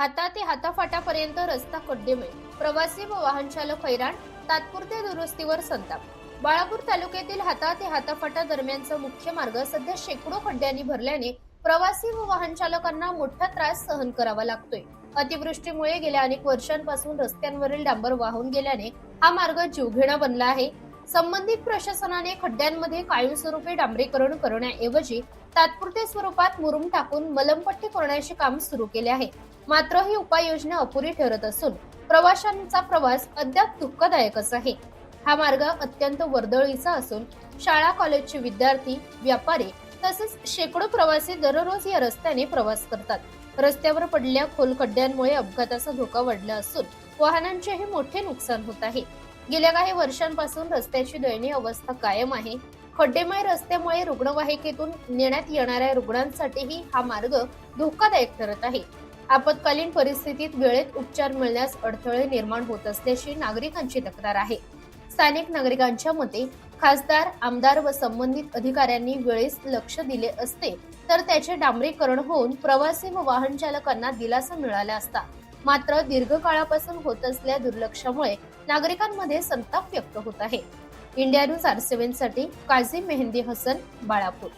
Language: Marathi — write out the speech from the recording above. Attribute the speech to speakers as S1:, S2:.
S1: हाता ते हाताफाटापर्यंत रस्ता खड्डेमय, प्रवासी व वाहन चालक हैराण, तात्पुरत्या दुरुस्तीवर संताप. बाळापूर तालुक्यातील हाता ते हाताफाटा दरम्यानचा मुख्य मार्ग सध्या शेकडो खड्ड्यांनी भरल्याने प्रवासी व वाहन चालकांना मोठा त्रास सहन करावा लागतोय. अतिवृष्टीमुळे गेल्या अनेक वर्षांपासून रस्त्यांवरील डांबर वाहून गेल्याने हा मार्ग जीवघेणा बनला आहे. संबंधित प्रशासनाने खड्ड्यांमध्ये कायमस्वरूपी डांबरीकरण करण्याऐवजी तात्पुरत्या स्वरूपात मुरुम टाकून मलमपट्टी करण्याचे काम सुरू केले आहे. मात्र ही उपाययोजना अपुरी ठरत असून प्रवाशांचा प्रवास अद्याप धोकादायकच आहे. हा मार्ग अत्यंत वर्दळीचा असून शाळा कॉलेजचे विद्यार्थी, व्यापारी तसेच शेकडो प्रवासी दररोज या रस्त्याने प्रवास करतात. रस्त्यावर पडलेल्या खोल खड्ड्यांमुळे अपघाताचा धोका वाढला असून वाहनांचेही मोठे नुकसान होत आहे. गेल्या काही वर्षांपासून रस्त्याची दयनीय अवस्था कायम आहे. खड्डेमय रस्त्यामुळे रुग्णवाहिकेतून नेण्यात येणाऱ्या रुग्णांसाठीही हा मार्ग धोकादायक ठरत आहे. आपत्कालीन परिस्थितीत वेळेत उपचार मिळण्यास अडथळे निर्माण होत असल्याची नागरिकांची तक्रार आहे. स्थानिक नागरिकांच्या मते खासदार, आमदार व संबंधित अधिकाऱ्यांनी वेळेस लक्ष दिले असते तर त्याचे डांबरीकरण होऊन प्रवासी व वाहन चालकांना दिलासा मिळाला असता. मात्र दीर्घकाळापासून होत असलेल्या दुर्लक्षामुळे नागरिकांमध्ये संताप व्यक्त होत आहे. इंडिया न्यूज R7 साठी काझी मेहंदी हसन, बाळापूर.